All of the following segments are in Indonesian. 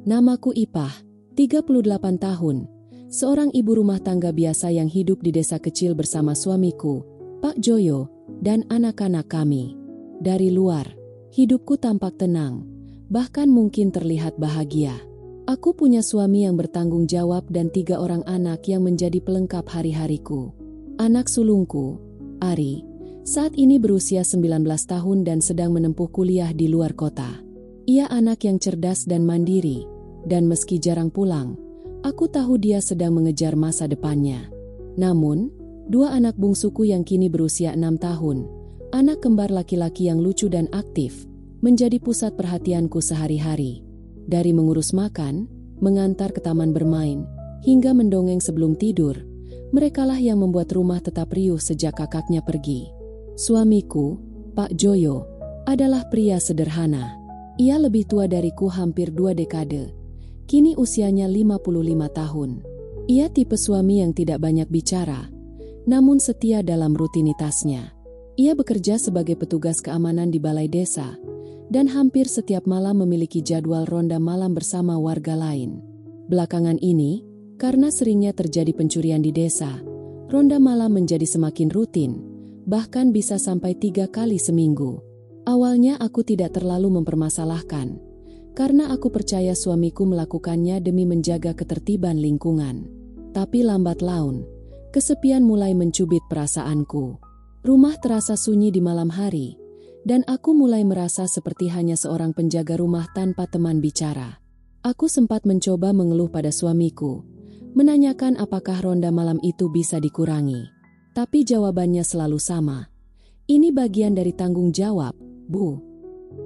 Namaku Ipah, 38 tahun, seorang ibu rumah tangga biasa yang hidup di desa kecil bersama suamiku, Pak Joyo, dan anak-anak kami. Dari luar, hidupku tampak tenang, bahkan mungkin terlihat bahagia. Aku punya suami yang bertanggung jawab dan 3 orang anak yang menjadi pelengkap hari-hariku. Anak sulungku, Ari, saat ini berusia 19 tahun dan sedang menempuh kuliah di luar kota. Ia anak yang cerdas dan mandiri, dan meski jarang pulang, aku tahu dia sedang mengejar masa depannya. Namun, 2 anak bungsuku yang kini berusia 6 tahun, anak kembar laki-laki yang lucu dan aktif, menjadi pusat perhatianku sehari-hari. Dari mengurus makan, mengantar ke taman bermain, hingga mendongeng sebelum tidur, merekalah yang membuat rumah tetap riuh sejak kakaknya pergi. Suamiku, Pak Joyo, adalah pria sederhana. Ia lebih tua dariku hampir 2 dekade. Kini usianya 55 tahun. Ia tipe suami yang tidak banyak bicara, namun setia dalam rutinitasnya. Ia bekerja sebagai petugas keamanan di balai desa, dan hampir setiap malam memiliki jadwal ronda malam bersama warga lain. Belakangan ini, karena seringnya terjadi pencurian di desa, ronda malam menjadi semakin rutin, bahkan bisa sampai 3 kali seminggu. Awalnya aku tidak terlalu mempermasalahkan, karena aku percaya suamiku melakukannya demi menjaga ketertiban lingkungan. Tapi lambat laun, kesepian mulai mencubit perasaanku. Rumah terasa sunyi di malam hari, dan aku mulai merasa seperti hanya seorang penjaga rumah tanpa teman bicara. Aku sempat mencoba mengeluh pada suamiku, menanyakan apakah ronda malam itu bisa dikurangi. Tapi jawabannya selalu sama. Ini bagian dari tanggung jawab, Bu.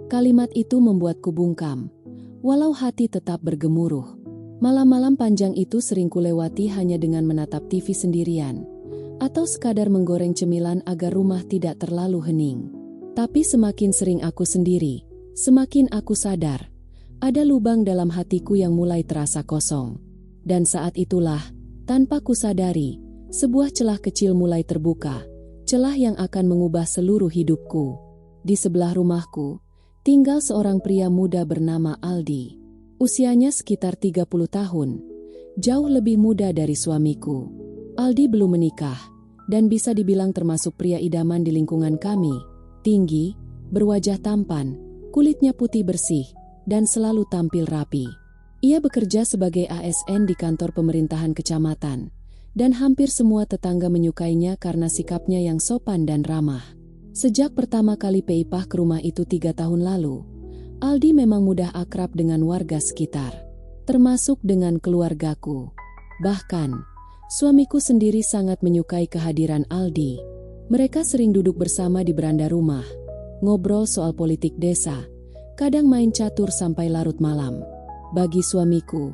Kalimat itu membuatku bungkam, walau hati tetap bergemuruh. Malam-malam panjang itu sering kulewati hanya dengan menatap TV sendirian, atau sekadar menggoreng cemilan agar rumah tidak terlalu hening. Tapi semakin sering aku sendiri, semakin aku sadar, ada lubang dalam hatiku yang mulai terasa kosong. Dan saat itulah, tanpa kusadari, sebuah celah kecil mulai terbuka, celah yang akan mengubah seluruh hidupku. Di sebelah rumahku, tinggal seorang pria muda bernama Aldi. Usianya sekitar 30 tahun, jauh lebih muda dari suamiku. Aldi belum menikah, dan bisa dibilang termasuk pria idaman di lingkungan kami. Tinggi, berwajah tampan, kulitnya putih bersih, dan selalu tampil rapi. Ia bekerja sebagai ASN di kantor pemerintahan kecamatan, dan hampir semua tetangga menyukainya karena sikapnya yang sopan dan ramah. Sejak pertama kali Ipah ke rumah itu 3 tahun lalu, Aldi memang mudah akrab dengan warga sekitar, termasuk dengan keluargaku. Bahkan, suamiku sendiri sangat menyukai kehadiran Aldi. Mereka sering duduk bersama di beranda rumah, ngobrol soal politik desa, kadang main catur sampai larut malam. Bagi suamiku,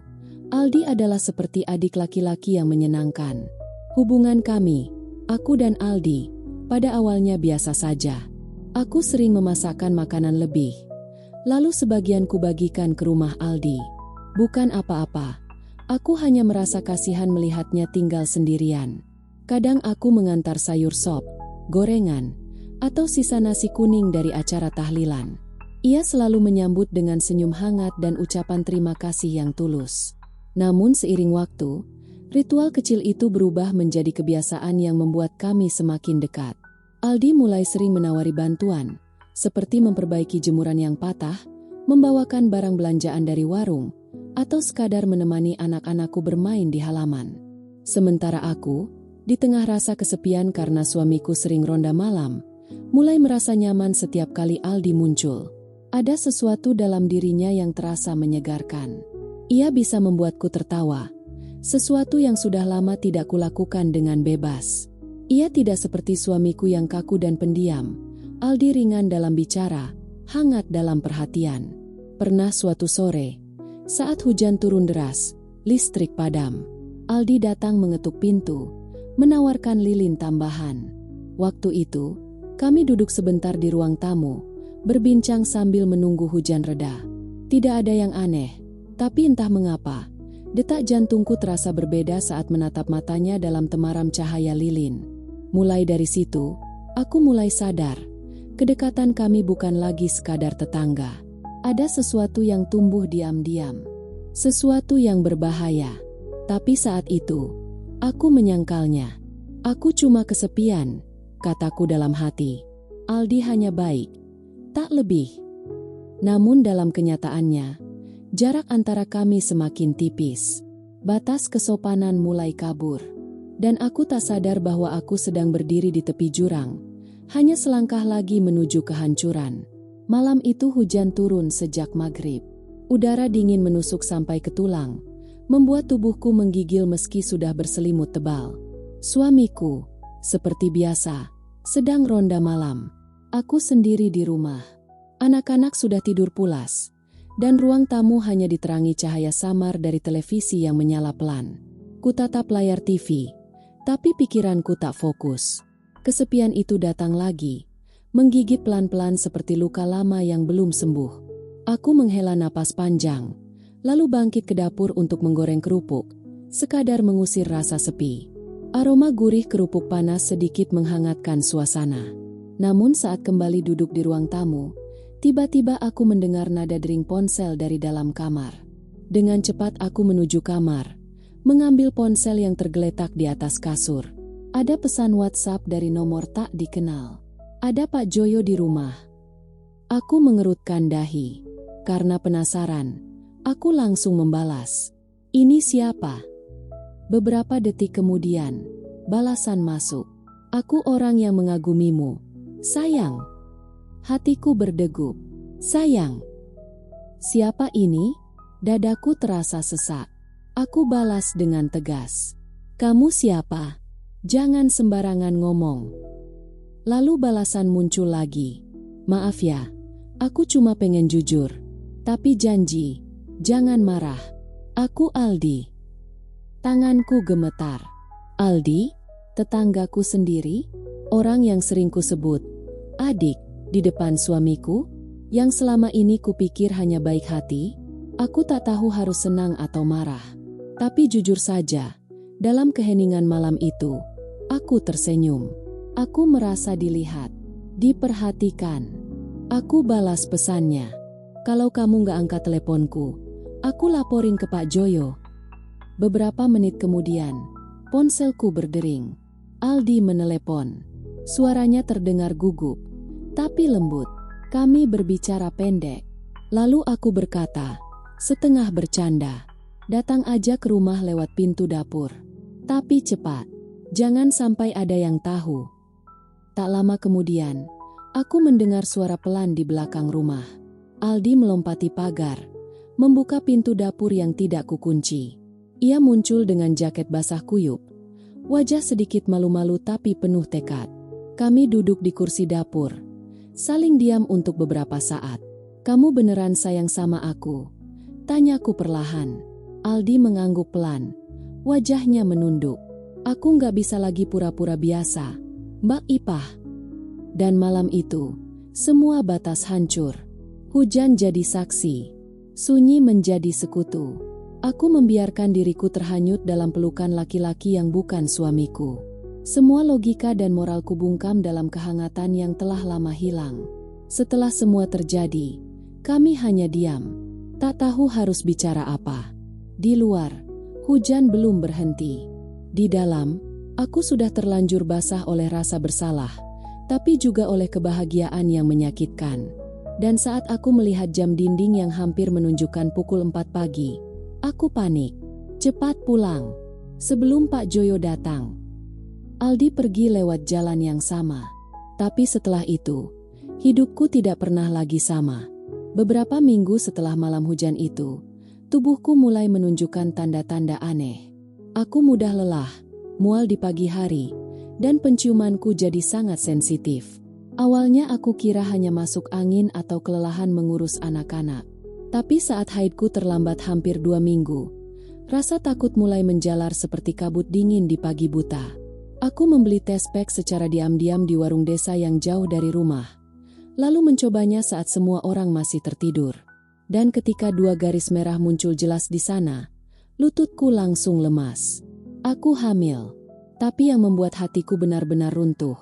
Aldi adalah seperti adik laki-laki yang menyenangkan. Hubungan kami, aku dan Aldi, pada awalnya biasa saja. Aku sering memasakkan makanan lebih, lalu sebagian kubagikan ke rumah Aldi. Bukan apa-apa, aku hanya merasa kasihan melihatnya tinggal sendirian. Kadang aku mengantar sayur sop, gorengan, atau sisa nasi kuning dari acara tahlilan. Ia selalu menyambut dengan senyum hangat dan ucapan terima kasih yang tulus. Namun seiring waktu, ritual kecil itu berubah menjadi kebiasaan yang membuat kami semakin dekat. Aldi mulai sering menawari bantuan, seperti memperbaiki jemuran yang patah, membawakan barang belanjaan dari warung, atau sekadar menemani anak-anakku bermain di halaman. Sementara aku, di tengah rasa kesepian karena suamiku sering ronda malam, mulai merasa nyaman setiap kali Aldi muncul. Ada sesuatu dalam dirinya yang terasa menyegarkan. Ia bisa membuatku tertawa, sesuatu yang sudah lama tidak kulakukan dengan bebas. Ia tidak seperti suamiku yang kaku dan pendiam. Aldi ringan dalam bicara, hangat dalam perhatian. Pernah suatu sore, saat hujan turun deras, listrik padam, Aldi datang mengetuk pintu, menawarkan lilin tambahan. Waktu itu, kami duduk sebentar di ruang tamu, berbincang sambil menunggu hujan reda. Tidak ada yang aneh, tapi entah mengapa, detak jantungku terasa berbeda saat menatap matanya dalam temaram cahaya lilin. Mulai dari situ, aku mulai sadar, kedekatan kami bukan lagi sekadar tetangga. Ada sesuatu yang tumbuh diam-diam. Sesuatu yang berbahaya. Tapi saat itu, aku menyangkalnya. Aku cuma kesepian, kataku dalam hati. Aldi hanya baik, tak lebih. Namun dalam kenyataannya, jarak antara kami semakin tipis. Batas kesopanan mulai kabur. Dan aku tak sadar bahwa aku sedang berdiri di tepi jurang, hanya selangkah lagi menuju kehancuran. Malam itu hujan turun sejak maghrib. Udara dingin menusuk sampai ke tulang, membuat tubuhku menggigil meski sudah berselimut tebal. Suamiku, seperti biasa, sedang ronda malam. Aku sendiri di rumah. Anak-anak sudah tidur pulas, dan ruang tamu hanya diterangi cahaya samar dari televisi yang menyala pelan. Kutatap layar TV, tapi pikiranku tak fokus. Kesepian itu datang lagi, menggigit pelan-pelan seperti luka lama yang belum sembuh. Aku menghela napas panjang, lalu bangkit ke dapur untuk menggoreng kerupuk, sekadar mengusir rasa sepi. Aroma gurih kerupuk panas sedikit menghangatkan suasana. Namun saat kembali duduk di ruang tamu, tiba-tiba aku mendengar nada dering ponsel dari dalam kamar. Dengan cepat aku menuju kamar, mengambil ponsel yang tergeletak di atas kasur. Ada pesan WhatsApp dari nomor tak dikenal. Ada Pak Joyo di rumah. Aku mengerutkan dahi. Karena penasaran, aku langsung membalas. Ini siapa? Beberapa detik kemudian, balasan masuk. Aku orang yang mengagumimu. Sayang. Hatiku berdegup. Sayang. Siapa ini? Dadaku terasa sesak. Aku balas dengan tegas. Kamu siapa? Jangan sembarangan ngomong. Lalu balasan muncul lagi. Maaf ya, aku cuma pengen jujur. Tapi janji, jangan marah. Aku Aldi. Tanganku gemetar. Aldi, tetanggaku sendiri, orang yang sering kusebut adik di depan suamiku, yang selama ini kupikir hanya baik hati. Aku tak tahu harus senang atau marah. Tapi jujur saja, dalam keheningan malam itu, aku tersenyum. Aku merasa dilihat, diperhatikan. Aku balas pesannya. Kalau kamu gak angkat teleponku, aku laporin ke Pak Joyo. Beberapa menit kemudian, ponselku berdering. Aldi menelepon. Suaranya terdengar gugup, tapi lembut. Kami berbicara pendek. Lalu aku berkata, setengah bercanda, datang aja ke rumah lewat pintu dapur. Tapi cepat, jangan sampai ada yang tahu. Tak lama kemudian, aku mendengar suara pelan di belakang rumah. Aldi melompati pagar, membuka pintu dapur yang tidak kukunci. Ia muncul dengan jaket basah kuyup, wajah sedikit malu-malu tapi penuh tekad. Kami duduk di kursi dapur, saling diam untuk beberapa saat. Kamu beneran sayang sama aku? Tanyaku perlahan. Aldi mengangguk pelan, wajahnya menunduk. Aku gak bisa lagi pura-pura biasa, Mbak Ipah. Dan malam itu, semua batas hancur. Hujan jadi saksi, sunyi menjadi sekutu. Aku membiarkan diriku terhanyut dalam pelukan laki-laki yang bukan suamiku. Semua logika dan moralku bungkam dalam kehangatan yang telah lama hilang. Setelah semua terjadi, kami hanya diam, tak tahu harus bicara apa. Di luar, hujan belum berhenti. Di dalam, aku sudah terlanjur basah oleh rasa bersalah, tapi juga oleh kebahagiaan yang menyakitkan. Dan saat aku melihat jam dinding yang hampir menunjukkan pukul 4 pagi, aku panik. Cepat pulang, sebelum Pak Joyo datang. Aldi pergi lewat jalan yang sama. Tapi setelah itu, hidupku tidak pernah lagi sama. Beberapa minggu setelah malam hujan itu, tubuhku mulai menunjukkan tanda-tanda aneh. Aku mudah lelah, mual di pagi hari, dan penciumanku jadi sangat sensitif. Awalnya aku kira hanya masuk angin atau kelelahan mengurus anak-anak. Tapi saat haidku terlambat hampir 2 minggu, rasa takut mulai menjalar seperti kabut dingin di pagi buta. Aku membeli tes pack secara diam-diam di warung desa yang jauh dari rumah. Lalu mencobanya saat semua orang masih tertidur. Dan ketika 2 garis merah muncul jelas di sana, lututku langsung lemas. Aku hamil. Tapi yang membuat hatiku benar-benar runtuh,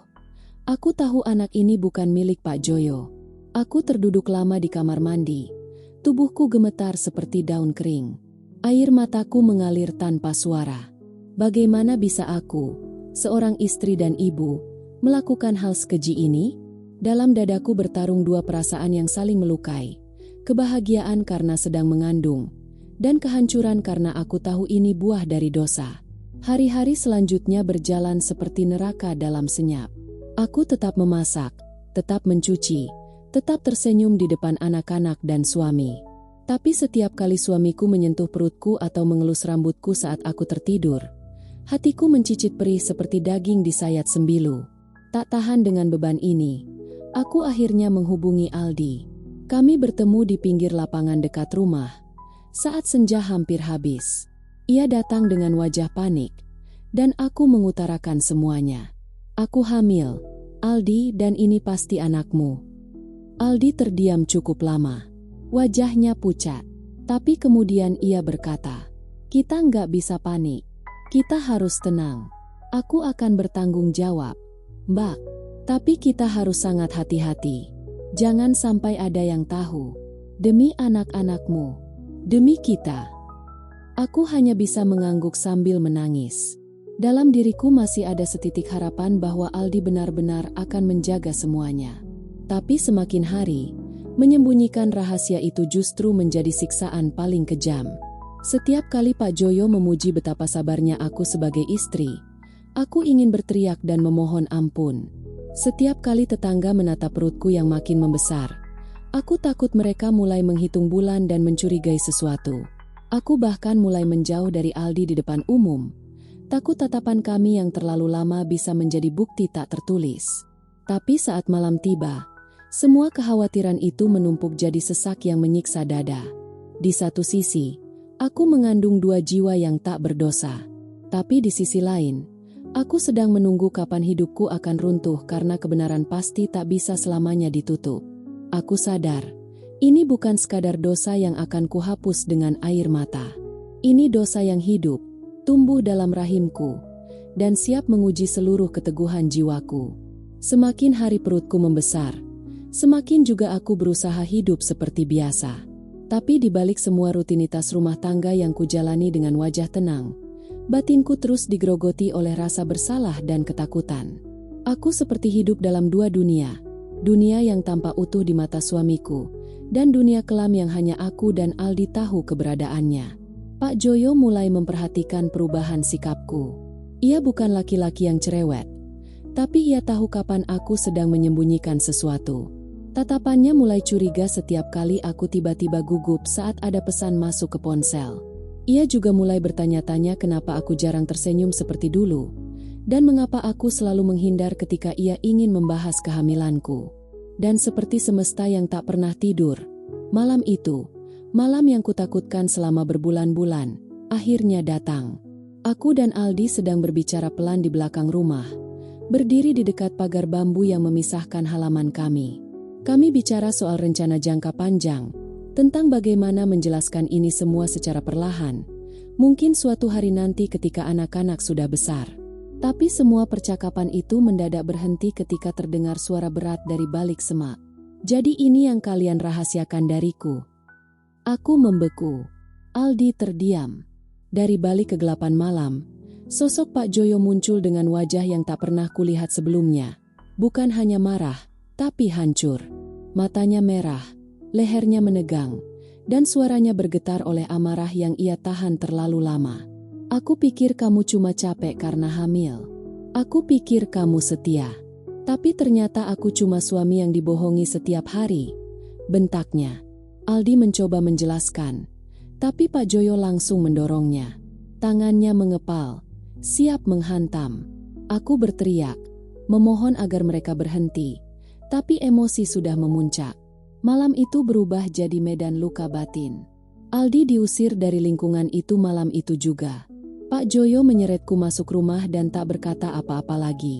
aku tahu anak ini bukan milik Pak Joyo. Aku terduduk lama di kamar mandi. Tubuhku gemetar seperti daun kering. Air mataku mengalir tanpa suara. Bagaimana bisa aku, seorang istri dan ibu, melakukan hal sekeji ini? Dalam dadaku bertarung dua perasaan yang saling melukai. Kebahagiaan karena sedang mengandung, dan kehancuran karena aku tahu ini buah dari dosa. Hari-hari selanjutnya berjalan seperti neraka dalam senyap. Aku tetap memasak, tetap mencuci, tetap tersenyum di depan anak-anak dan suami. Tapi setiap kali suamiku menyentuh perutku atau mengelus rambutku saat aku tertidur, hatiku mencicit perih seperti daging disayat sembilu. Tak tahan dengan beban ini, aku akhirnya menghubungi Aldi. Kami bertemu di pinggir lapangan dekat rumah, saat senja hampir habis. Ia datang dengan wajah panik, dan aku mengutarakan semuanya. Aku hamil, Aldi, dan ini pasti anakmu. Aldi terdiam cukup lama. Wajahnya pucat. Tapi kemudian ia berkata, "Kita nggak bisa panik. Kita harus tenang. Aku akan bertanggung jawab, Mbak. Tapi kita harus sangat hati-hati. Jangan sampai ada yang tahu. Demi anak-anakmu. Demi kita." Aku hanya bisa mengangguk sambil menangis. Dalam diriku masih ada setitik harapan bahwa Aldi benar-benar akan menjaga semuanya. Tapi semakin hari, menyembunyikan rahasia itu justru menjadi siksaan paling kejam. Setiap kali Pak Joyo memuji betapa sabarnya aku sebagai istri, aku ingin berteriak dan memohon ampun. Setiap kali tetangga menatap perutku yang makin membesar, aku takut mereka mulai menghitung bulan dan mencurigai sesuatu. Aku bahkan mulai menjauh dari Aldi di depan umum. Takut tatapan kami yang terlalu lama bisa menjadi bukti tak tertulis. Tapi saat malam tiba, semua kekhawatiran itu menumpuk jadi sesak yang menyiksa dada. Di satu sisi, aku mengandung dua jiwa yang tak berdosa. Tapi di sisi lain, aku sedang menunggu kapan hidupku akan runtuh karena kebenaran pasti tak bisa selamanya ditutup. Aku sadar, ini bukan sekadar dosa yang akan kuhapus dengan air mata. Ini dosa yang hidup, tumbuh dalam rahimku, dan siap menguji seluruh keteguhan jiwaku. Semakin hari perutku membesar, semakin juga aku berusaha hidup seperti biasa. Tapi di balik semua rutinitas rumah tangga yang kujalani dengan wajah tenang, batinku terus digerogoti oleh rasa bersalah dan ketakutan. Aku seperti hidup dalam dua dunia. Dunia yang tampak utuh di mata suamiku, dan dunia kelam yang hanya aku dan Aldi tahu keberadaannya. Pak Joyo mulai memperhatikan perubahan sikapku. Ia bukan laki-laki yang cerewet, tapi ia tahu kapan aku sedang menyembunyikan sesuatu. Tatapannya mulai curiga setiap kali aku tiba-tiba gugup saat ada pesan masuk ke ponsel. Ia juga mulai bertanya-tanya kenapa aku jarang tersenyum seperti dulu, dan mengapa aku selalu menghindar ketika ia ingin membahas kehamilanku. Dan seperti semesta yang tak pernah tidur, malam itu, malam yang kutakutkan selama berbulan-bulan, akhirnya datang. Aku dan Aldi sedang berbicara pelan di belakang rumah, berdiri di dekat pagar bambu yang memisahkan halaman kami. Kami bicara soal rencana jangka panjang, tentang bagaimana menjelaskan ini semua secara perlahan, mungkin suatu hari nanti ketika anak-anak sudah besar. Tapi semua percakapan itu mendadak berhenti ketika terdengar suara berat dari balik semak. "Jadi ini yang kalian rahasiakan dariku?" Aku membeku. Aldi terdiam. Dari balik kegelapan malam, sosok Pak Joyo muncul dengan wajah yang tak pernah kulihat sebelumnya. Bukan hanya marah, tapi hancur. Matanya merah, lehernya menegang, dan suaranya bergetar oleh amarah yang ia tahan terlalu lama. "Aku pikir kamu cuma capek karena hamil. Aku pikir kamu setia. Tapi ternyata aku cuma suami yang dibohongi setiap hari," bentaknya. Aldi mencoba menjelaskan, tapi Pak Joyo langsung mendorongnya. Tangannya mengepal, siap menghantam. Aku berteriak, memohon agar mereka berhenti, tapi emosi sudah memuncak. Malam itu berubah jadi medan luka batin. Aldi diusir dari lingkungan itu malam itu juga. Pak Joyo menyeretku masuk rumah dan tak berkata apa-apa lagi.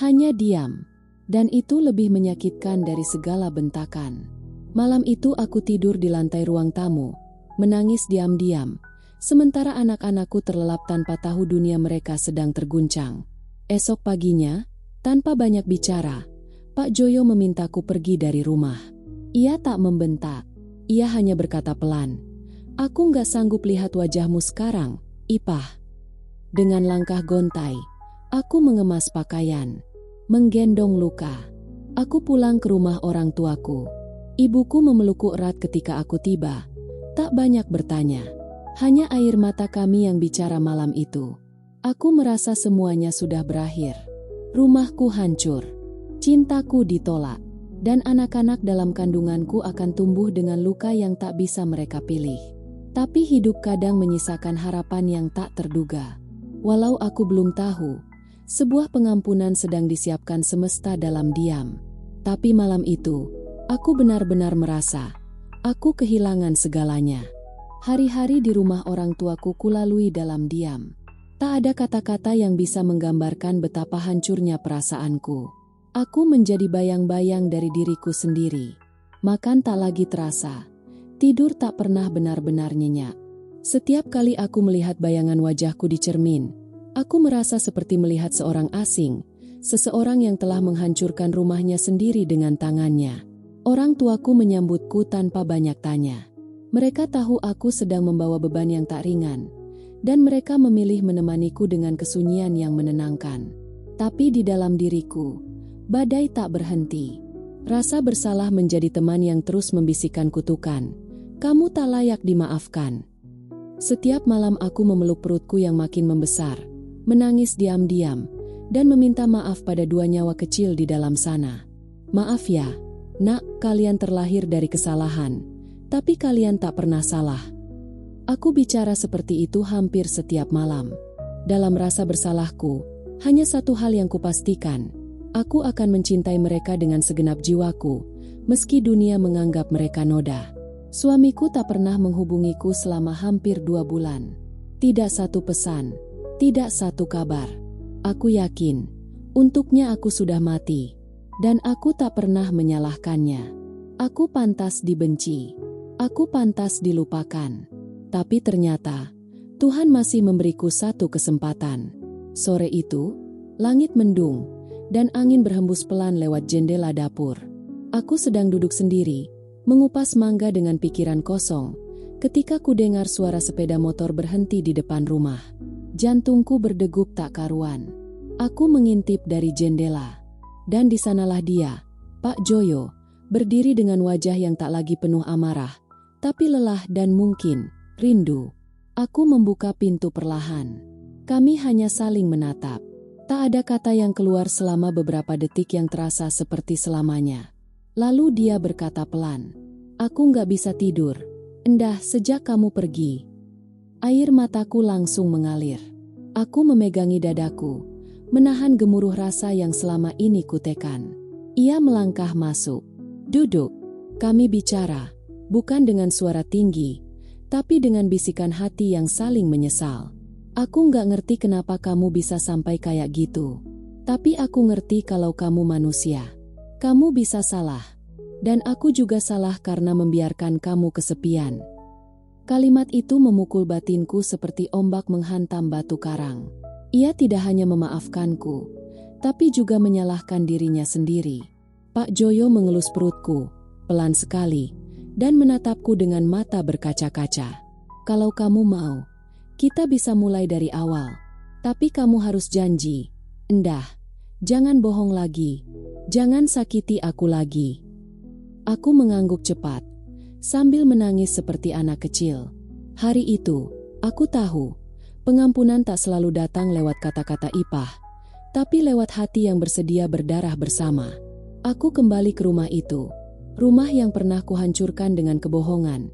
Hanya diam, dan itu lebih menyakitkan dari segala bentakan. Malam itu aku tidur di lantai ruang tamu, menangis diam-diam, sementara anak-anakku terlelap tanpa tahu dunia mereka sedang terguncang. Esok paginya, tanpa banyak bicara, Pak Joyo memintaku pergi dari rumah. Ia tak membentak, ia hanya berkata pelan, Aku nggak sanggup lihat wajahmu sekarang, Ipah. Dengan langkah gontai, aku mengemas pakaian, menggendong luka. Aku pulang ke rumah orang tuaku. Ibuku memelukku erat ketika aku tiba. Tak banyak bertanya. Hanya air mata kami yang bicara malam itu. Aku merasa semuanya sudah berakhir. Rumahku hancur. Cintaku ditolak. Dan anak-anak dalam kandunganku akan tumbuh dengan luka yang tak bisa mereka pilih. Tapi hidup kadang menyisakan harapan yang tak terduga. Walau aku belum tahu, sebuah pengampunan sedang disiapkan semesta dalam diam. Tapi malam itu, aku benar-benar merasa, aku kehilangan segalanya. Hari-hari di rumah orang tuaku kulalui dalam diam. Tak ada kata-kata yang bisa menggambarkan betapa hancurnya perasaanku. Aku menjadi bayang-bayang dari diriku sendiri. Makan tak lagi terasa. Tidur tak pernah benar-benar nyenyak. Setiap kali aku melihat bayangan wajahku di cermin, aku merasa seperti melihat seorang asing, seseorang yang telah menghancurkan rumahnya sendiri dengan tangannya. Orang tuaku menyambutku tanpa banyak tanya. Mereka tahu aku sedang membawa beban yang tak ringan, dan mereka memilih menemaniku dengan kesunyian yang menenangkan. Tapi di dalam diriku, badai tak berhenti. Rasa bersalah menjadi teman yang terus membisikkan kutukan. Kamu tak layak dimaafkan. Setiap malam aku memeluk perutku yang makin membesar, menangis diam-diam, dan meminta maaf pada dua nyawa kecil di dalam sana. Maaf ya, nak, kalian terlahir dari kesalahan, tapi kalian tak pernah salah. Aku bicara seperti itu hampir setiap malam. Dalam rasa bersalahku, hanya satu hal yang kupastikan, aku akan mencintai mereka dengan segenap jiwaku, meski dunia menganggap mereka noda. Suamiku tak pernah menghubungiku selama hampir 2 bulan. Tidak satu pesan, tidak satu kabar. Aku yakin, untuknya aku sudah mati. Dan aku tak pernah menyalahkannya. Aku pantas dibenci. Aku pantas dilupakan. Tapi ternyata, Tuhan masih memberiku satu kesempatan. Sore itu, langit mendung, dan angin berhembus pelan lewat jendela dapur. Aku sedang duduk sendiri, mengupas mangga dengan pikiran kosong, ketika ku dengar suara sepeda motor berhenti di depan rumah. Jantungku berdegup tak karuan. Aku mengintip dari jendela. Dan di sanalah dia, Pak Joyo, berdiri dengan wajah yang tak lagi penuh amarah, tapi lelah dan mungkin rindu. Aku membuka pintu perlahan. Kami hanya saling menatap. Tak ada kata yang keluar selama beberapa detik yang terasa seperti selamanya. Lalu dia berkata pelan, "Aku nggak bisa tidur, Endah, sejak kamu pergi." Air mataku langsung mengalir. Aku memegangi dadaku, menahan gemuruh rasa yang selama ini kutekan. Ia melangkah masuk. "Duduk." Kami bicara, bukan dengan suara tinggi, tapi dengan bisikan hati yang saling menyesal. "Aku nggak ngerti kenapa kamu bisa sampai kayak gitu. Tapi aku ngerti kalau kamu manusia. Kamu bisa salah. Dan aku juga salah karena membiarkan kamu kesepian." Kalimat itu memukul batinku seperti ombak menghantam batu karang. Ia tidak hanya memaafkanku, tapi juga menyalahkan dirinya sendiri. Pak Joyo mengelus perutku, pelan sekali, dan menatapku dengan mata berkaca-kaca. "Kalau kamu mau, kita bisa mulai dari awal. Tapi kamu harus janji, Endah, jangan bohong lagi. Jangan sakiti aku lagi." Aku mengangguk cepat, sambil menangis seperti anak kecil. Hari itu, aku tahu, pengampunan tak selalu datang lewat kata-kata ipah, tapi lewat hati yang bersedia berdarah bersama. Aku kembali ke rumah itu, rumah yang pernah kuhancurkan dengan kebohongan,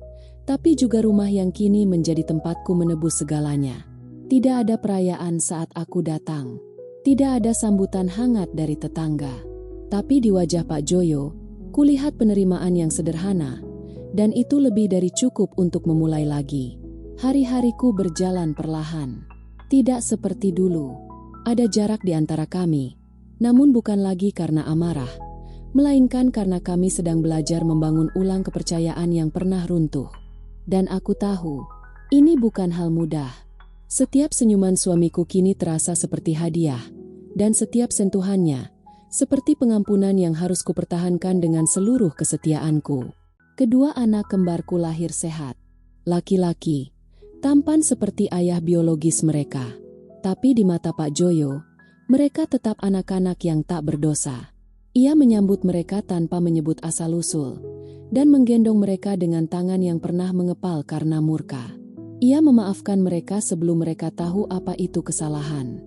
tapi juga rumah yang kini menjadi tempatku menebus segalanya. Tidak ada perayaan saat aku datang. Tidak ada sambutan hangat dari tetangga. Tapi di wajah Pak Joyo, kulihat penerimaan yang sederhana, dan itu lebih dari cukup untuk memulai lagi. Hari-hariku berjalan perlahan. Tidak seperti dulu. Ada jarak di antara kami, namun bukan lagi karena amarah, melainkan karena kami sedang belajar membangun ulang kepercayaan yang pernah runtuh. Dan aku tahu, ini bukan hal mudah. Setiap senyuman suamiku kini terasa seperti hadiah, dan setiap sentuhannya seperti pengampunan yang harus kupertahankan dengan seluruh kesetiaanku. Kedua anak kembarku lahir sehat. laki-laki, tampan seperti ayah biologis mereka. Tapi di mata Pak Joyo, mereka tetap anak-anak yang tak berdosa. Ia menyambut mereka tanpa menyebut asal-usul, dan menggendong mereka dengan tangan yang pernah mengepal karena murka. Ia memaafkan mereka sebelum mereka tahu apa itu kesalahan.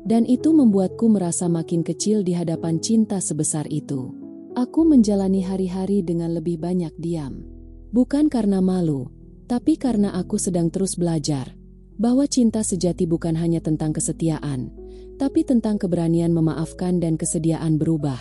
Dan itu membuatku merasa makin kecil di hadapan cinta sebesar itu. Aku menjalani hari-hari dengan lebih banyak diam. Bukan karena malu, tapi karena aku sedang terus belajar bahwa cinta sejati bukan hanya tentang kesetiaan, tapi tentang keberanian memaafkan dan kesediaan berubah.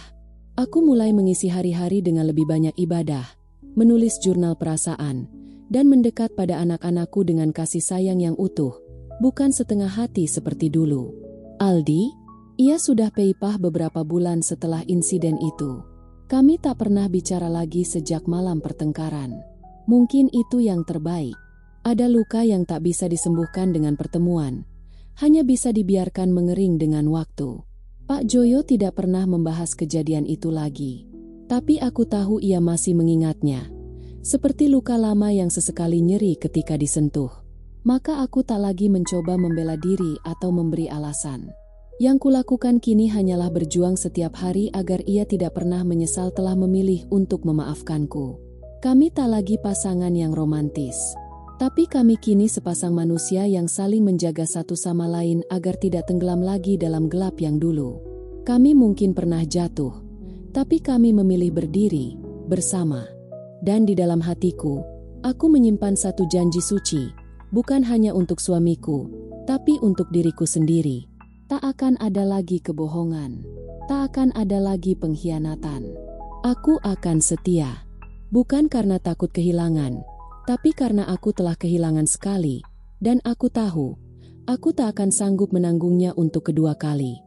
Aku mulai mengisi hari-hari dengan lebih banyak ibadah, menulis jurnal perasaan, dan mendekat pada anak-anakku dengan kasih sayang yang utuh, bukan setengah hati seperti dulu. Aldi, ia sudah peipah beberapa bulan setelah insiden itu. Kami tak pernah bicara lagi sejak malam pertengkaran. Mungkin itu yang terbaik. Ada luka yang tak bisa disembuhkan dengan pertemuan, hanya bisa dibiarkan mengering dengan waktu. Pak Joyo tidak pernah membahas kejadian itu lagi. Tapi aku tahu ia masih mengingatnya. Seperti luka lama yang sesekali nyeri ketika disentuh. Maka aku tak lagi mencoba membela diri atau memberi alasan. Yang kulakukan kini hanyalah berjuang setiap hari agar ia tidak pernah menyesal telah memilih untuk memaafkanku. Kami tak lagi pasangan yang romantis. Tapi kami kini sepasang manusia yang saling menjaga satu sama lain agar tidak tenggelam lagi dalam gelap yang dulu. Kami mungkin pernah jatuh, tapi kami memilih berdiri, bersama. Dan di dalam hatiku, aku menyimpan satu janji suci, bukan hanya untuk suamiku, tapi untuk diriku sendiri. Tak akan ada lagi kebohongan, tak akan ada lagi pengkhianatan. Aku akan setia, bukan karena takut kehilangan, tapi karena aku telah kehilangan sekali, dan aku tahu, aku tak akan sanggup menanggungnya untuk kedua kali.